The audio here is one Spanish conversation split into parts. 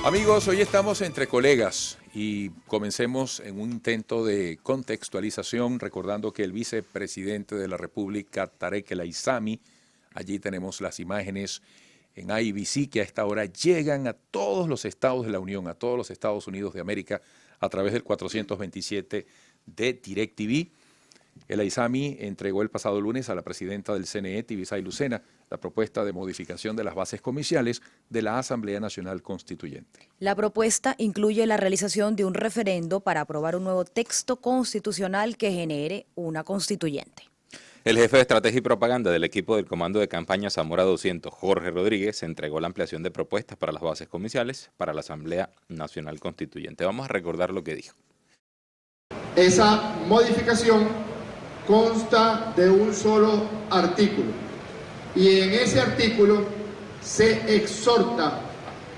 Amigos, hoy estamos entre colegas y comencemos en un intento de contextualización, recordando que el vicepresidente de la República, Tarek El Aissami, allí tenemos las imágenes en IBC, que a esta hora llegan a todos los estados de la Unión, a todos los Estados Unidos de América, a través del 427 de DirecTV. El Aissami entregó el pasado lunes a la presidenta del CNE, Tibisay Lucena, la propuesta de modificación de las bases comiciales de la Asamblea Nacional Constituyente. La propuesta incluye la realización de un referendo para aprobar un nuevo texto constitucional que genere una constituyente. El jefe de Estrategia y Propaganda del equipo del Comando de Campaña Zamora 200, Jorge Rodríguez, entregó la ampliación de propuestas para las bases comiciales para la Asamblea Nacional Constituyente. Vamos a recordar lo que dijo. Esa modificación consta de un solo artículo y en ese artículo se exhorta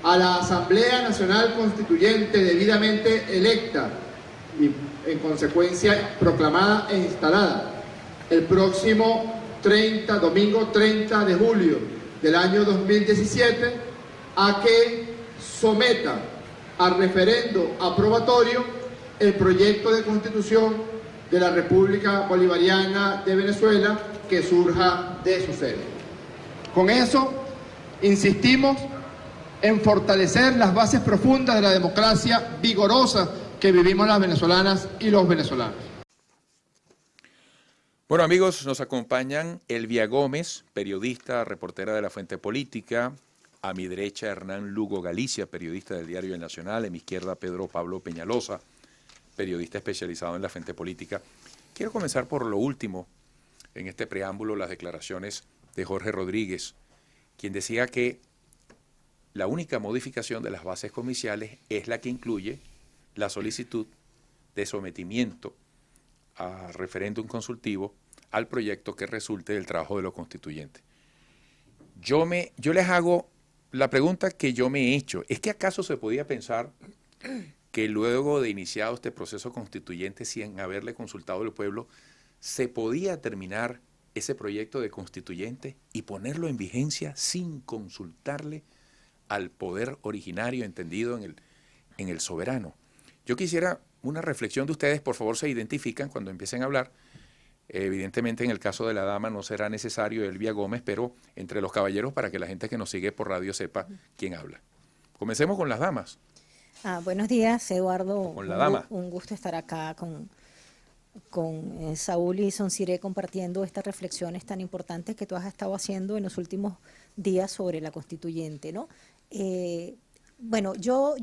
a la Asamblea Nacional Constituyente debidamente electa y en consecuencia proclamada e instalada el próximo domingo 30 de julio del año 2017 a que someta al referendo aprobatorio el proyecto de constitución de la República Bolivariana de Venezuela que surja de su sede. Con eso, insistimos en fortalecer las bases profundas de la democracia vigorosa que vivimos las venezolanas y los venezolanos. Bueno, amigos, nos acompañan Elvia Gómez, periodista, reportera de La Fuente Política. A mi derecha, Hernán Lugo Galicia, periodista del diario El Nacional. A mi izquierda, Pedro Pablo Peñalosa, periodista especializado en La Fuente Política. Quiero comenzar por lo último, en este preámbulo, las declaraciones de Jorge Rodríguez, quien decía que la única modificación de las bases comiciales es la que incluye la solicitud de sometimiento a referéndum consultivo al proyecto que resulte del trabajo de los constituyentes. Yo les hago la pregunta que yo me he hecho. ¿Es que acaso se podía pensar que luego de iniciado este proceso constituyente, sin haberle consultado al pueblo, se podía terminar ese proyecto de constituyente y ponerlo en vigencia sin consultarle al poder originario entendido en el soberano? Yo quisiera una reflexión de ustedes. Por favor, se identifican cuando empiecen a hablar. Evidentemente, en el caso de la dama no será necesario Elvia Gómez, pero entre los caballeros, para que la gente que nos sigue por radio sepa quién habla. Comencemos con las damas. Buenos días, Eduardo. Con la dama. Un gusto estar acá con Saúl y Sonsiré compartiendo estas reflexiones tan importantes que tú has estado haciendo en los últimos días sobre la constituyente, ¿no? Bueno, yo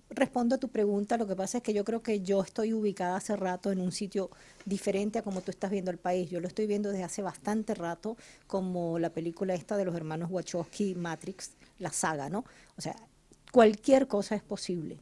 respondo a tu pregunta. Lo que pasa es que yo creo que yo estoy ubicada hace rato en un sitio diferente a como tú estás viendo el país. Yo lo estoy viendo desde hace bastante rato, como la película esta de los hermanos Wachowski, Matrix, la saga, ¿no? O sea, cualquier cosa es posible.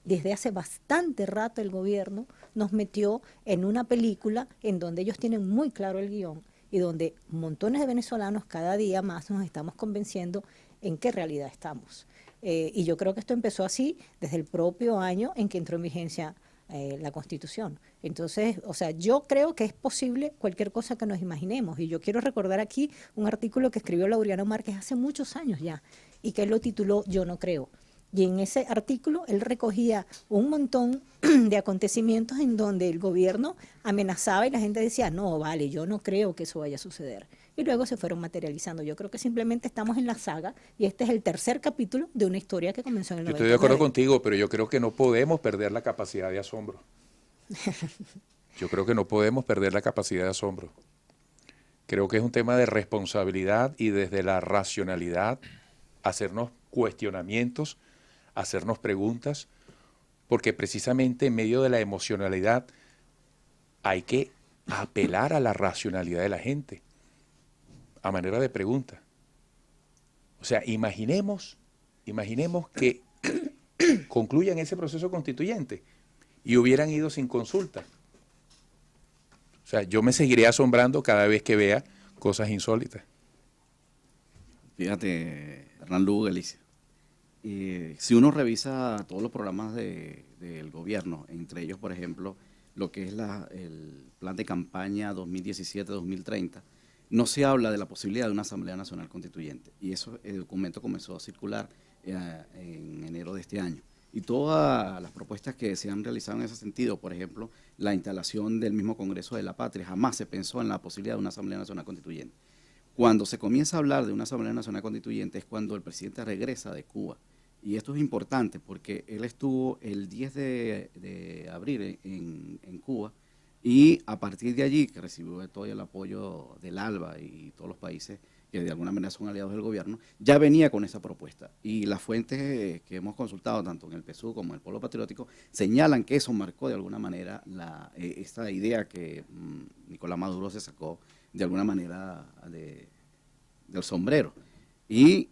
Desde hace bastante rato el gobierno nos metió en una película en donde ellos tienen muy claro el guión y donde montones de venezolanos cada día más nos estamos convenciendo en qué realidad estamos. Y yo creo que esto empezó así desde el propio año en que entró en vigencia la Constitución. Entonces, o sea, yo creo que es posible cualquier cosa que nos imaginemos. Y yo quiero recordar aquí un artículo que escribió Laureano Márquez hace muchos años ya y que él lo tituló Yo no creo. Y en ese artículo él recogía un montón de acontecimientos en donde el gobierno amenazaba y la gente decía, no, vale, yo no creo que eso vaya a suceder. Y luego se fueron materializando. Yo creo que simplemente estamos en la saga y este es el tercer capítulo de una historia que comenzó en el 99. Yo estoy de acuerdo contigo, pero yo creo que no podemos perder la capacidad de asombro. Yo creo que no podemos perder la capacidad de asombro. Creo que es un tema de responsabilidad y desde la racionalidad hacernos cuestionamientos, hacernos preguntas, porque precisamente en medio de la emocionalidad hay que apelar a la racionalidad de la gente, a manera de pregunta. O sea, imaginemos que concluyan ese proceso constituyente y hubieran ido sin consulta. O sea, yo me seguiré asombrando cada vez que vea cosas insólitas. Fíjate, Hernán Lugo Galicia. Si uno revisa todos los programas del gobierno, entre ellos, por ejemplo, lo que es el plan de campaña 2017-2030, no se habla de la posibilidad de una Asamblea Nacional Constituyente. Y el documento comenzó a circular en enero de este año. y todas las propuestas que se han realizado en ese sentido, por ejemplo, la instalación del mismo Congreso de la Patria, jamás se pensó en la posibilidad de una Asamblea Nacional Constituyente. Cuando se comienza a hablar de una Asamblea Nacional Constituyente es cuando el presidente regresa de Cuba. Y esto es importante porque él estuvo el 10 de abril en Cuba, y a partir de allí, que recibió todo el apoyo del ALBA y todos los países que de alguna manera son aliados del gobierno, ya venía con esa propuesta. Y las fuentes que hemos consultado, tanto en el PSUV como en el Polo Patriótico, señalan que eso marcó de alguna manera esta idea que Nicolás Maduro se sacó de alguna manera del sombrero. Y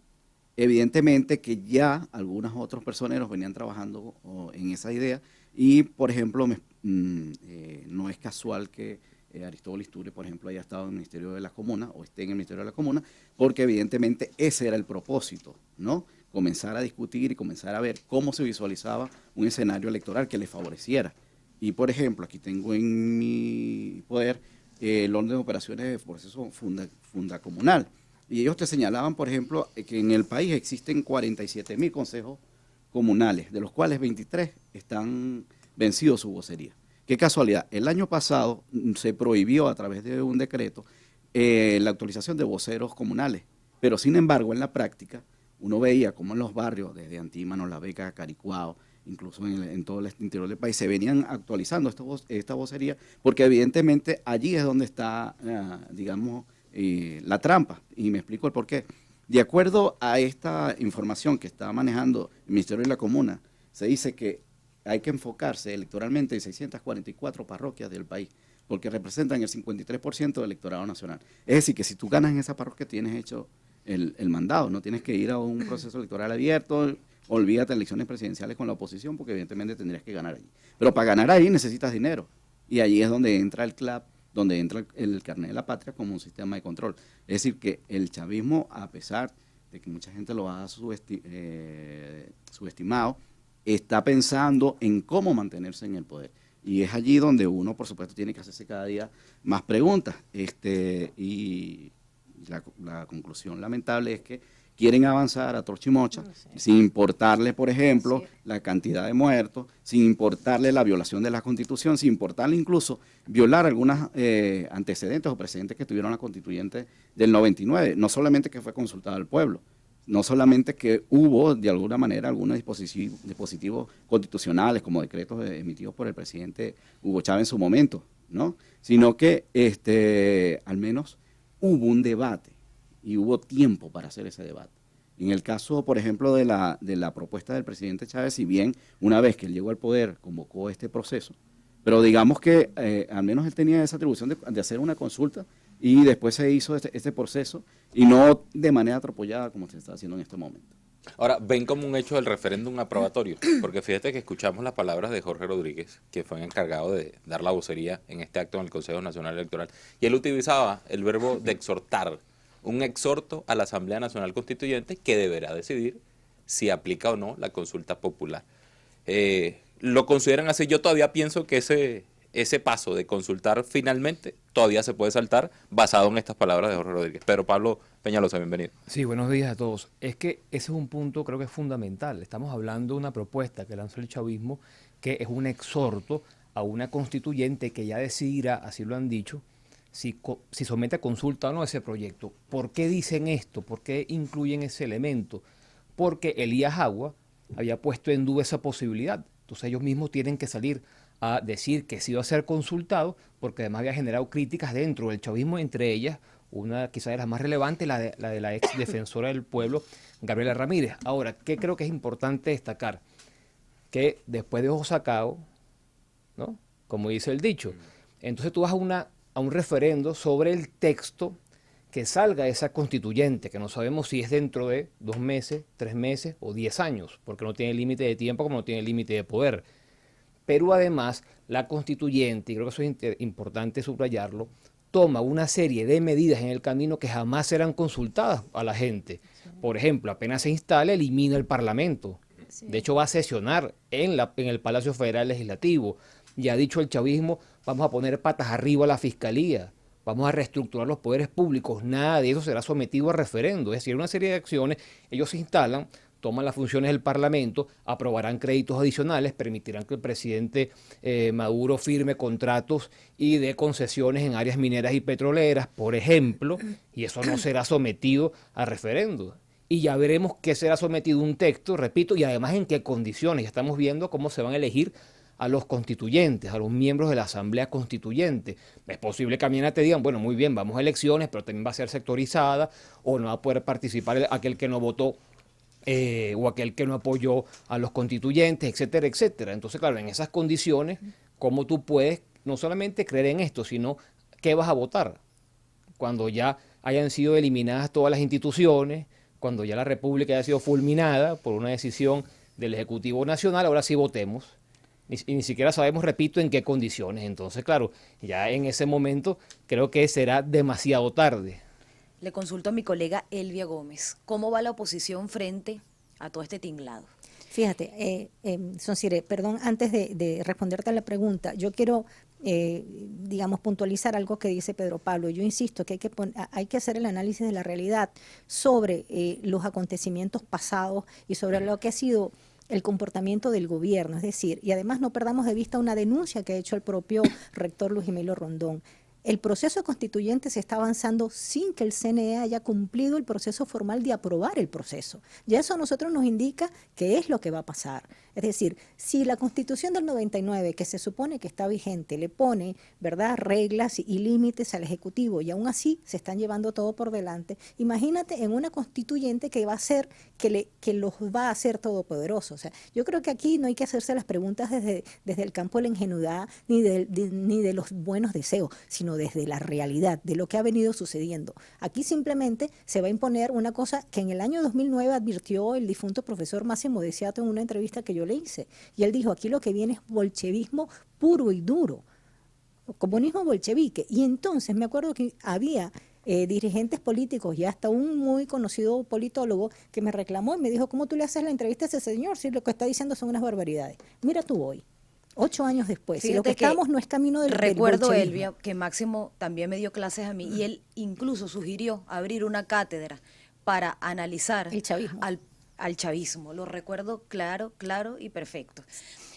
evidentemente que ya algunos otros personeros venían trabajando en esa idea, y por ejemplo no es casual que Aristóbulo Isturbe, por ejemplo, haya estado en el Ministerio de las Comunas o esté en el Ministerio de las Comunas, porque evidentemente ese era el propósito, ¿no? Comenzar a discutir y comenzar a ver cómo se visualizaba un escenario electoral que le favoreciera. Y por ejemplo, aquí tengo en mi poder el orden de operaciones de proceso fundacomunal. Y ellos te señalaban, por ejemplo, que en el país existen 47.000 consejos comunales, de los cuales 23 están vencidos su vocería. Qué casualidad, el año pasado se prohibió a través de un decreto la actualización de voceros comunales, pero sin embargo en la práctica uno veía como en los barrios, desde Antímano, La Beca, Caricuao, incluso en todo el interior del país, se venían actualizando esta vocería, porque evidentemente allí es donde está, digamos, la trampa, y me explico el por qué. De acuerdo a esta información que está manejando el Ministerio de la Comuna, se dice que hay que enfocarse electoralmente en 644 parroquias del país, porque representan el 53% del electorado nacional. Es decir, que si tú ganas en esa parroquia tienes hecho el mandado, no tienes que ir a un proceso electoral abierto, olvídate de elecciones presidenciales con la oposición, porque evidentemente tendrías que ganar allí. Pero para ganar ahí necesitas dinero, y ahí es donde entra el CLAP, donde entra el carnet de la patria como un sistema de control. Es decir, que el chavismo, a pesar de que mucha gente lo ha subestimado, está pensando en cómo mantenerse en el poder. Y es allí donde uno, por supuesto, tiene que hacerse cada día más preguntas. Y la conclusión lamentable es que quieren avanzar a torcha y mocha, sin importarle, por ejemplo, la cantidad de muertos, sin importarle la violación de la Constitución, sin importarle incluso violar algunos antecedentes o precedentes que tuvieron la Constituyente del 99. No solamente que fue consultada al pueblo, no solamente que hubo de alguna manera algunos dispositivos constitucionales como decretos emitidos por el presidente Hugo Chávez en su momento, ¿no? Sino que al menos hubo un debate y hubo tiempo para hacer ese debate. En el caso, por ejemplo, de la propuesta del presidente Chávez, si bien una vez que él llegó al poder convocó este proceso, pero digamos que al menos él tenía esa atribución de hacer una consulta, y después se hizo este proceso, y no de manera atropellada como se está haciendo en este momento. Ahora, ven como un hecho el referéndum aprobatorio, porque fíjate que escuchamos las palabras de Jorge Rodríguez, que fue el encargado de dar la vocería en este acto en el Consejo Nacional Electoral, y él utilizaba el verbo de exhortar, un exhorto a la Asamblea Nacional Constituyente que deberá decidir si aplica o no la consulta popular. ¿Lo consideran así? Yo todavía pienso que ese paso de consultar finalmente todavía se puede saltar basado en estas palabras de Jorge Rodríguez. Pero Pablo Peñalosa, bienvenido. Sí, buenos días a todos. Es que ese es un punto, creo que es fundamental. Estamos hablando de una propuesta que lanzó el chavismo, que es un exhorto a una constituyente que ya decidirá, así lo han dicho, si somete a consulta o no ese proyecto. ¿Por qué dicen esto? ¿Por qué incluyen ese elemento? Porque Elías Agua había puesto en duda esa posibilidad. Entonces ellos mismos tienen que salir a decir que sí iba a ser consultado, porque además había generado críticas dentro del chavismo, entre ellas, una quizás de las más relevantes, la de la ex defensora del pueblo, Gabriela Ramírez. Ahora, ¿qué creo que es importante destacar? Que después de ojo sacado, ¿no? Como dice el dicho, entonces tú vas a un referendo sobre el texto que salga de esa constituyente, que no sabemos si es dentro de 2 meses, 3 meses o 10 años, porque no tiene límite de tiempo como no tiene límite de poder. Pero además, la constituyente, y creo que eso es importante subrayarlo, toma una serie de medidas en el camino que jamás serán consultadas a la gente. Por ejemplo, apenas se instala, elimina el Parlamento. De hecho, va a sesionar en el Palacio Federal Legislativo. Ya ha dicho el chavismo, vamos a poner patas arriba a la Fiscalía, vamos a reestructurar los poderes públicos. Nada de eso será sometido a referendo. Es decir, una serie de acciones, ellos se instalan, toman las funciones del Parlamento, aprobarán créditos adicionales, permitirán que el presidente Maduro firme contratos y dé concesiones en áreas mineras y petroleras, por ejemplo, y eso no será sometido a referéndum. Y ya veremos qué será sometido un texto, repito, y además en qué condiciones. Ya estamos viendo cómo se van a elegir a los constituyentes, a los miembros de la Asamblea Constituyente. Es posible que mañana te digan, bueno, muy bien, vamos a elecciones, pero también va a ser sectorizada, o no va a poder participar aquel que no votó o aquel que no apoyó a los constituyentes, etcétera, etcétera. Entonces, claro, en esas condiciones, ¿cómo tú puedes no solamente creer en esto, sino qué vas a votar? Cuando ya hayan sido eliminadas todas las instituciones, cuando ya la República haya sido fulminada por una decisión del Ejecutivo Nacional, ahora sí votemos. Y ni siquiera sabemos, repito, en qué condiciones. Entonces, claro, ya en ese momento creo que será demasiado tarde. Le consulto a mi colega Elvia Gómez. ¿Cómo va la oposición frente a todo este tinglado? Fíjate, Sonsire, perdón, antes de responderte a la pregunta, yo quiero, digamos, puntualizar algo que dice Pedro Pablo. Yo insisto que hay que hacer el análisis de la realidad sobre los acontecimientos pasados y sobre lo que ha sido el comportamiento del gobierno. Es decir, y además no perdamos de vista una denuncia que ha hecho el propio rector Luis Emilio Rondón. El proceso constituyente se está avanzando sin que el CNE haya cumplido el proceso formal de aprobar el proceso. Ya eso a nosotros nos indica qué es lo que va a pasar. Es decir, si la Constitución del 99, que se supone que está vigente, le pone, ¿verdad?, reglas y límites al Ejecutivo y aún así se están llevando todo por delante, imagínate en una constituyente que va a hacer, que los va a hacer todopoderosos. O sea, yo creo que aquí no hay que hacerse las preguntas desde el campo de la ingenuidad ni de los buenos deseos, sino desde la realidad, de lo que ha venido sucediendo. Aquí simplemente se va a imponer una cosa que en el año 2009 advirtió el difunto profesor Máximo de Seattle en una entrevista que yo le hice. Y él dijo, aquí lo que viene es bolchevismo puro y duro, comunismo bolchevique. Y entonces me acuerdo que había dirigentes políticos y hasta un muy conocido politólogo que me reclamó y me dijo, ¿cómo tú le haces la entrevista a ese señor si lo que está diciendo son unas barbaridades? Mira tú hoy. 8 años después, Fíjate y lo que estamos no es camino del recuerdo, bolchevismo. Elvia, que Máximo también me dio clases a mí y él incluso sugirió abrir una cátedra para analizar El chavismo. al chavismo. Lo recuerdo claro y perfecto.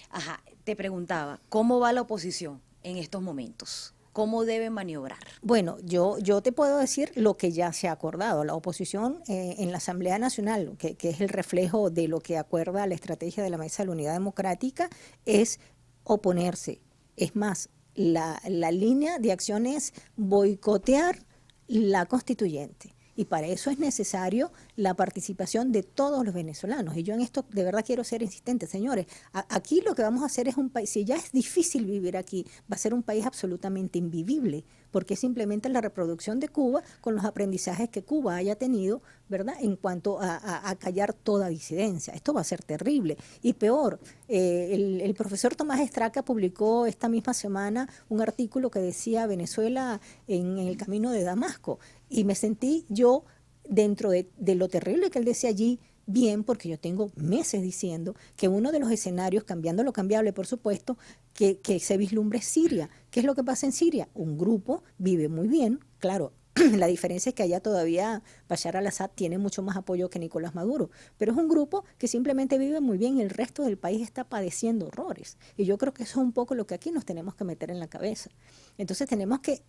Ajá, te preguntaba, ¿cómo va la oposición en estos momentos? ¿Cómo debe maniobrar? Bueno, yo te puedo decir lo que ya se ha acordado. La oposición en la Asamblea Nacional, que es el reflejo de lo que acuerda la estrategia de la Mesa de la Unidad Democrática, es oponerse. Es más, la línea de acción es boicotear la constituyente. Y para eso es necesario la participación de todos los venezolanos. Y yo en esto de verdad quiero ser insistente, señores. Aquí lo que vamos a hacer es un país, si ya es difícil vivir aquí, va a ser un país absolutamente invivible, porque es simplemente la reproducción de Cuba con los aprendizajes que Cuba haya tenido, ¿verdad?, en cuanto a callar toda disidencia. Esto va a ser terrible. Y peor, el profesor Tomás Estraca publicó esta misma semana un artículo que decía Venezuela en el camino de Damasco. Y me sentí yo, dentro de lo terrible que él decía allí, bien, porque yo tengo meses diciendo que uno de los escenarios, cambiando lo cambiable, por supuesto, que se vislumbra es Siria. ¿Qué es lo que pasa en Siria? Un grupo vive muy bien, claro. La diferencia es que allá todavía Bashar al-Assad tiene mucho más apoyo que Nicolás Maduro, pero es un grupo que simplemente vive muy bien y el resto del país está padeciendo horrores. Y yo creo que eso es un poco lo que aquí nos tenemos que meter en la cabeza. Entonces tenemos que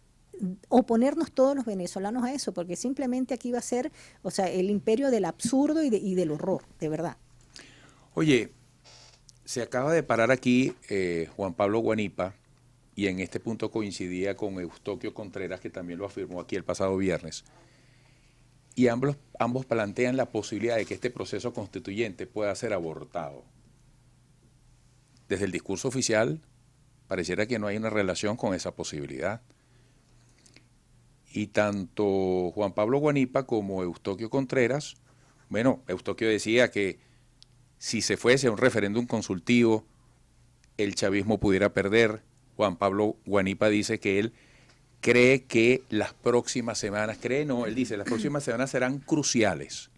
oponernos todos los venezolanos a eso, porque simplemente aquí va a ser, o sea, el imperio del absurdo y del horror, de verdad. Oye, se acaba de parar aquí Juan Pablo Guanipa, y en este punto coincidía con Eustoquio Contreras, que también lo afirmó aquí el pasado viernes, y ambos plantean la posibilidad de que este proceso constituyente pueda ser abortado. Desde el discurso oficial pareciera que no hay una relación con esa posibilidad. Y tanto Juan Pablo Guanipa como Eustoquio Contreras, bueno, Eustoquio decía que si se fuese a un referéndum consultivo, el chavismo pudiera perder. Juan Pablo Guanipa dice que él cree que las próximas semanas, él dice, las próximas semanas serán cruciales.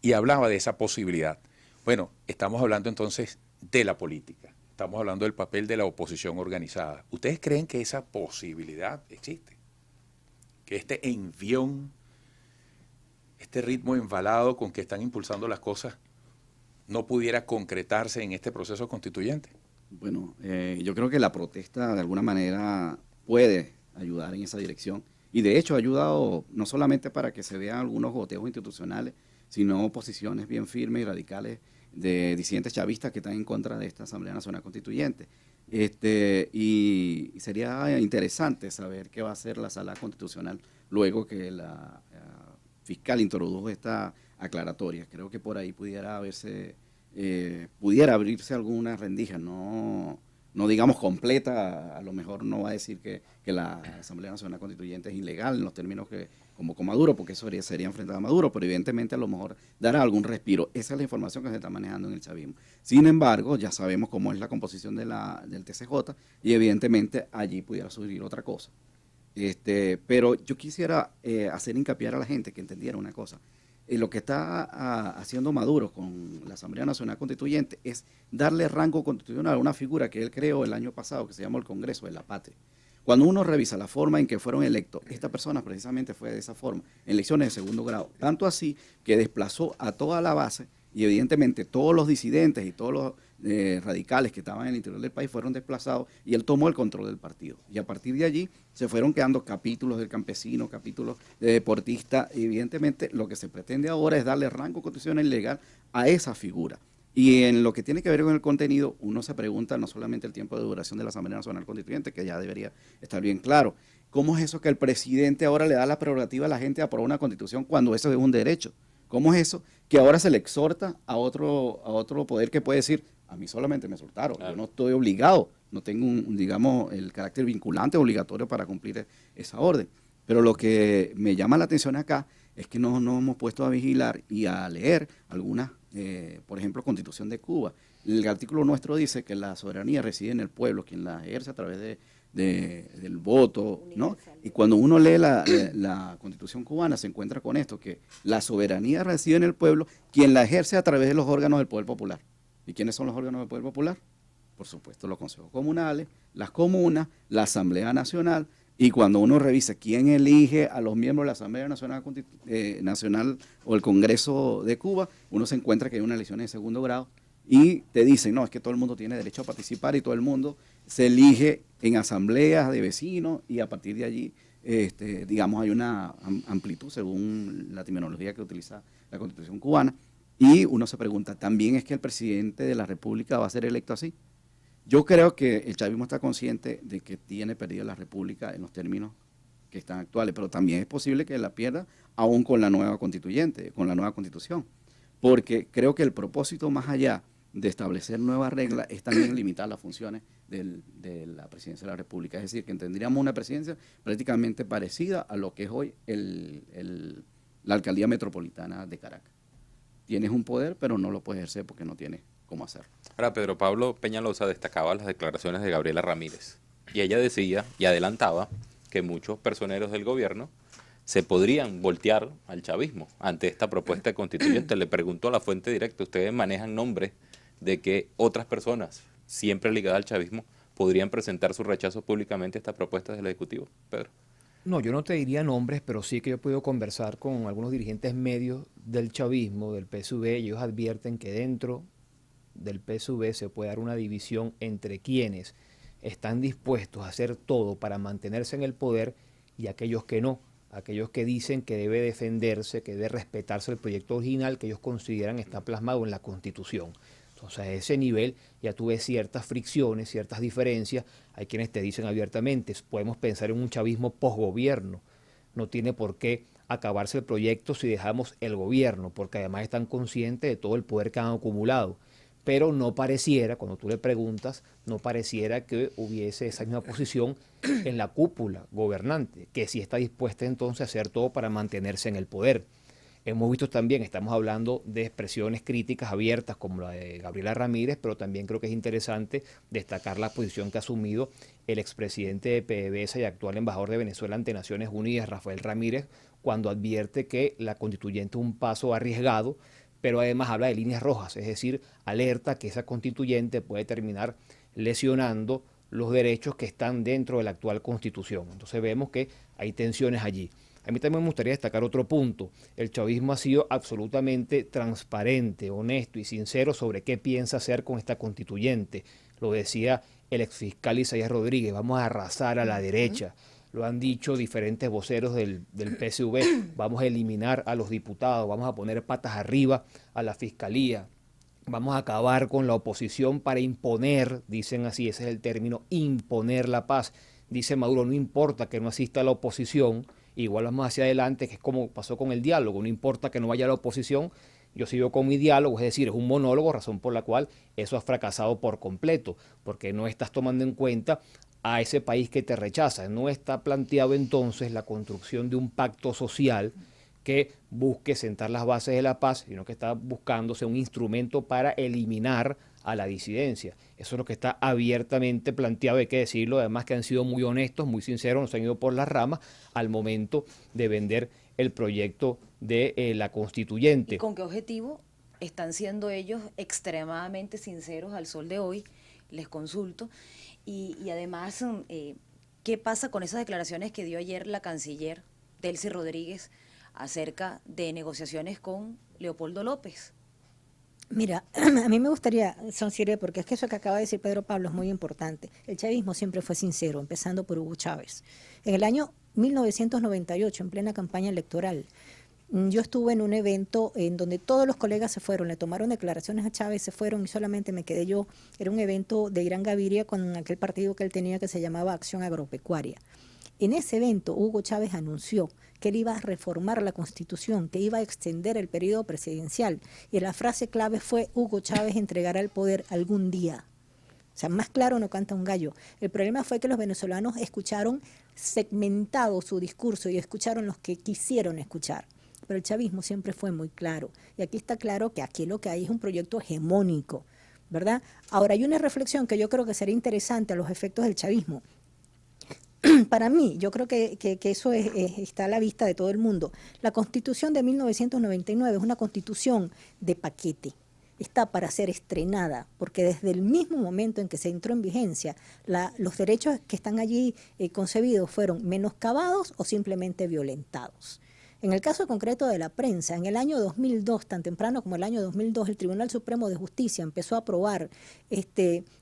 Y hablaba de esa posibilidad. Bueno, estamos hablando entonces de la política, estamos hablando del papel de la oposición organizada. ¿Ustedes creen que esa posibilidad existe? Que este envión, este ritmo embalado con que están impulsando las cosas, no pudiera concretarse en este proceso constituyente? Bueno, yo creo que la protesta de alguna manera puede ayudar en esa dirección y de hecho ha ayudado no solamente para que se vean algunos gotejos institucionales, sino posiciones bien firmes y radicales de disidentes chavistas que están en contra de esta Asamblea Nacional Constituyente. Y sería interesante saber qué va a hacer la Sala Constitucional luego que la fiscal introdujo esta aclaratoria. Creo que por ahí pudiera abrirse alguna rendija, no digamos completa, a lo mejor no va a decir que la Asamblea Nacional Constituyente es ilegal en los términos que convocó Maduro, porque eso sería enfrentar a Maduro, pero evidentemente a lo mejor dará algún respiro. Esa es la información que se está manejando en el chavismo. Sin embargo, ya sabemos cómo es la composición del TCJ y evidentemente allí pudiera surgir otra cosa. Pero yo quisiera hacer hincapié a la gente que entendiera una cosa. Lo que está haciendo Maduro con la Asamblea Nacional Constituyente es darle rango constitucional a una figura que él creó el año pasado, que se llamó el Congreso de la Patria. Cuando uno revisa la forma en que fueron electos, esta persona precisamente fue de esa forma, en elecciones de segundo grado. Tanto así que desplazó a toda la base y evidentemente todos los disidentes y todos los radicales que estaban en el interior del país fueron desplazados y él tomó el control del partido. Y a partir de allí se fueron quedando capítulos del campesino, capítulos de deportista. Y evidentemente lo que se pretende ahora es darle rango constitucional y legal a esa figura. Y en lo que tiene que ver con el contenido, uno se pregunta no solamente el tiempo de duración de la Asamblea Nacional Constituyente, que ya debería estar bien claro. ¿Cómo es eso que el presidente ahora le da la prerrogativa a la gente de aprobar una constitución cuando eso es un derecho? ¿Cómo es eso que ahora se le exhorta a otro poder que puede decir, a mí solamente me soltaron, yo no estoy obligado, no tengo digamos, el carácter vinculante obligatorio para cumplir esa orden? Pero lo que me llama la atención acá es que no nos hemos puesto a vigilar y a leer algunas, por ejemplo, Constitución de Cuba. El artículo nuestro dice que la soberanía reside en el pueblo, quien la ejerce a través del voto, ¿no? Y cuando uno lee la Constitución cubana se encuentra con esto, que la soberanía reside en el pueblo, quien la ejerce a través de los órganos del poder popular. ¿Y quiénes son los órganos del poder popular? Por supuesto, los consejos comunales, las comunas, la Asamblea Nacional. Y cuando uno revisa quién elige a los miembros de la Asamblea Nacional o el Congreso de Cuba, uno se encuentra que hay unas elecciones de segundo grado y te dicen, no, es que todo el mundo tiene derecho a participar y todo el mundo se elige en asambleas de vecinos y a partir de allí, digamos, hay una amplitud según la terminología que utiliza la Constitución cubana. Y uno se pregunta, ¿también es que el presidente de la República va a ser electo así? Yo creo que el chavismo está consciente de que tiene perdida la República en los términos que están actuales, pero también es posible que la pierda aún con la nueva constituyente, con la nueva constitución, porque creo que el propósito más allá de establecer nuevas reglas es también limitar las funciones de la presidencia de la República, es decir, que tendríamos una presidencia prácticamente parecida a lo que es hoy la alcaldía metropolitana de Caracas. Tienes un poder, pero no lo puedes ejercer porque no tienes cómo hacerlo. Ahora, Pedro Pablo Peñalosa destacaba las declaraciones de Gabriela Ramírez y ella decía y adelantaba que muchos personeros del gobierno se podrían voltear al chavismo ante esta propuesta constituyente. Le preguntó a la fuente directa, ¿ustedes manejan nombres de que otras personas, siempre ligadas al chavismo, podrían presentar su rechazo públicamente a esta propuesta del Ejecutivo? Pedro. No, yo no te diría nombres, pero sí que yo he podido conversar con algunos dirigentes medios del chavismo, del PSUV, y ellos advierten que dentro del PSUV se puede dar una división entre quienes están dispuestos a hacer todo para mantenerse en el poder y aquellos que no, aquellos que dicen que debe defenderse, que debe respetarse el proyecto original que ellos consideran está plasmado en la Constitución. Entonces, a ese nivel ya tuve ciertas fricciones, ciertas diferencias. Hay quienes te dicen abiertamente, podemos pensar en un chavismo posgobierno. No tiene por qué acabarse el proyecto si dejamos el gobierno, porque además están conscientes de todo el poder que han acumulado. Pero no pareciera, cuando tú le preguntas, no pareciera que hubiese esa misma posición en la cúpula gobernante, que sí está dispuesta entonces a hacer todo para mantenerse en el poder. Hemos visto también, estamos hablando de expresiones críticas abiertas como la de Gabriela Ramírez, pero también creo que es interesante destacar la posición que ha asumido el expresidente de PDVSA y actual embajador de Venezuela ante Naciones Unidas, Rafael Ramírez, cuando advierte que la constituyente es un paso arriesgado, pero además habla de líneas rojas, es decir, alerta que esa constituyente puede terminar lesionando los derechos que están dentro de la actual Constitución. Entonces vemos que hay tensiones allí. A mí también me gustaría destacar otro punto. El chavismo ha sido absolutamente transparente, honesto y sincero sobre qué piensa hacer con esta constituyente. Lo decía el exfiscal Isaías Rodríguez, vamos a arrasar a la derecha. Lo han dicho diferentes voceros del PSV, vamos a eliminar a los diputados, vamos a poner patas arriba a la fiscalía, vamos a acabar con la oposición para imponer, dicen así, ese es el término, imponer la paz. Dice Maduro, no importa que no asista la oposición, igual vamos hacia adelante, que es como pasó con el diálogo, no importa que no vaya la oposición, yo sigo con mi diálogo, es decir, es un monólogo, razón por la cual eso ha fracasado por completo, porque no estás tomando en cuenta a ese país que te rechaza. No está planteado entonces la construcción de un pacto social que busque sentar las bases de la paz, sino que está buscándose un instrumento para eliminar a la disidencia. Eso es lo que está abiertamente planteado, hay que decirlo, además que han sido muy honestos, muy sinceros, nos han ido por las ramas al momento de vender el proyecto de la constituyente. ¿Y con qué objetivo están siendo ellos extremadamente sinceros al sol de hoy? Les consulto. Y además, ¿qué pasa con esas declaraciones que dio ayer la canciller Delcy Rodríguez acerca de negociaciones con Leopoldo López? Mira, a mí me gustaría, Sonsire, porque es que eso que acaba de decir Pedro Pablo es muy importante. El chavismo siempre fue sincero, empezando por Hugo Chávez. En el año 1998, en plena campaña electoral, yo estuve en un evento en donde todos los colegas se fueron, le tomaron declaraciones a Chávez, se fueron y solamente me quedé yo. Era un evento de Irán Gaviria con aquel partido que él tenía que se llamaba Acción Agropecuaria. En ese evento, Hugo Chávez anunció que él iba a reformar la Constitución, que iba a extender el periodo presidencial. Y la frase clave fue: Hugo Chávez entregará el poder algún día. O sea, más claro no canta un gallo. El problema fue que los venezolanos escucharon segmentado su discurso y escucharon los que quisieron escuchar. Pero el chavismo siempre fue muy claro. Y aquí está claro que aquí lo que hay es un proyecto hegemónico, ¿verdad? Ahora, hay una reflexión que yo creo que sería interesante a los efectos del chavismo. Para mí, yo creo que eso está a la vista de todo el mundo. La Constitución de 1999 es una constitución de paquete. Está para ser estrenada, porque desde el mismo momento en que se entró en vigencia, los derechos que están allí concebidos fueron menoscabados o simplemente violentados. En el caso concreto de la prensa, en el año 2002, tan temprano como el año 2002, el Tribunal Supremo de Justicia empezó a aprobar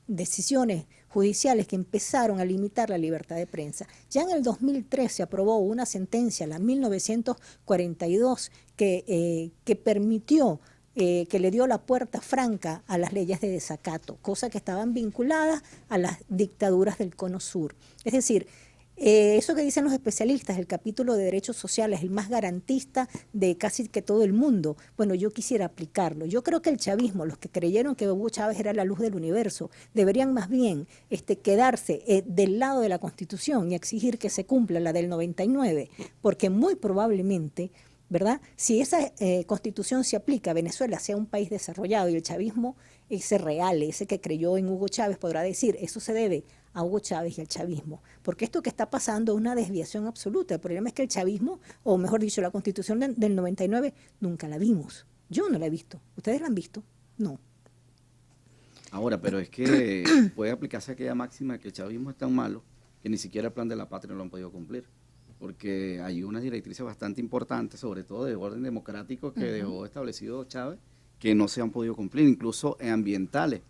decisiones judiciales que empezaron a limitar la libertad de prensa. Ya en el 2003 se aprobó una sentencia, la 1942, que permitió, que le dio la puerta franca a las leyes de desacato, cosas que estaban vinculadas a las dictaduras del Cono Sur. Es decir, eso que dicen los especialistas, el capítulo de derechos sociales, el más garantista de casi que todo el mundo. Bueno, yo quisiera aplicarlo. Yo creo que el chavismo, los que creyeron que Hugo Chávez era la luz del universo, deberían más bien quedarse del lado de la Constitución y exigir que se cumpla la del 99, porque muy probablemente, ¿verdad? Si esa Constitución se aplica, Venezuela sea un país desarrollado y el chavismo, ese real, ese que creyó en Hugo Chávez, podrá decir, eso se debe a Hugo Chávez y al chavismo. Porque esto que está pasando es una desviación absoluta. El problema es que el chavismo, o mejor dicho, la Constitución del 99, nunca la vimos. Yo no la he visto. ¿Ustedes la han visto? No. Ahora, pero es que puede aplicarse aquella máxima que el chavismo es tan malo que ni siquiera el plan de la patria lo han podido cumplir. Porque hay unas directrices bastante importantes, sobre todo de orden democrático, que dejó establecido Chávez, que no se han podido cumplir, incluso ambientales.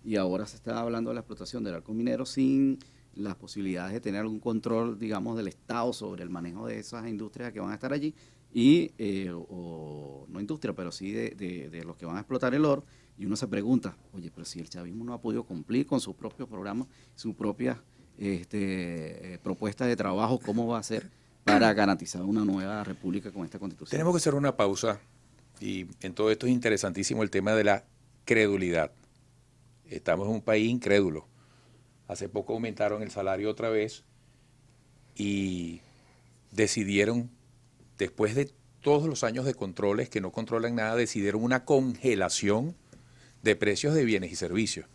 Y ahora se está hablando de la explotación del arco minero sin las posibilidades de tener algún control, digamos, del Estado sobre el manejo de esas industrias que van a estar allí, y o no industria, pero sí de los que van a explotar el oro. Y uno se pregunta, oye, pero si el chavismo no ha podido cumplir con sus propios programas, sus propias propuestas de trabajo, ¿cómo va a hacer para garantizar una nueva república con esta Constitución? Tenemos que hacer una pausa, y en todo esto es interesantísimo el tema de la credulidad. Estamos en un país incrédulo. Hace poco aumentaron el salario otra vez y decidieron, después de todos los años de controles que no controlan nada, decidieron una congelación de precios de bienes y servicios.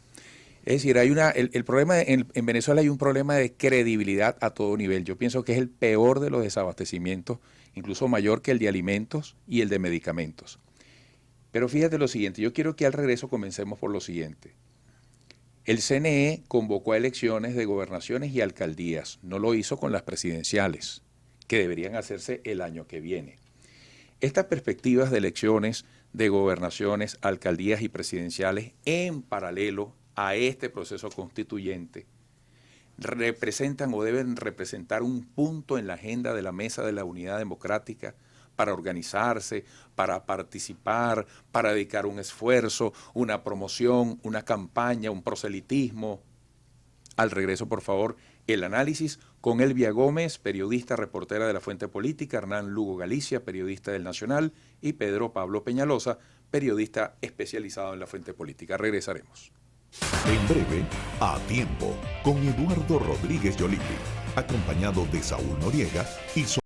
Es decir, el problema en Venezuela hay un problema de credibilidad a todo nivel. Yo pienso que es el peor de los desabastecimientos, incluso mayor que el de alimentos y el de medicamentos. Pero fíjate lo siguiente, yo quiero que al regreso comencemos por lo siguiente. El CNE convocó a elecciones de gobernaciones y alcaldías, no lo hizo con las presidenciales. que deberían hacerse el año que viene. Estas perspectivas de elecciones de gobernaciones, alcaldías y presidenciales en paralelo a este proceso constituyente representan o deben representar un punto en la agenda de la Mesa de la Unidad Democrática para organizarse, para participar, para dedicar un esfuerzo, una promoción, una campaña, un proselitismo. Al regreso, por favor, el análisis con Elvia Gómez, periodista, reportera de La Fuente Política, Hernán Lugo Galicia, periodista del Nacional, y Pedro Pablo Peñalosa, periodista especializado en La Fuente Política. Regresaremos. En breve, A Tiempo, con Eduardo Rodríguez Yoliti, acompañado de Saúl Noriega y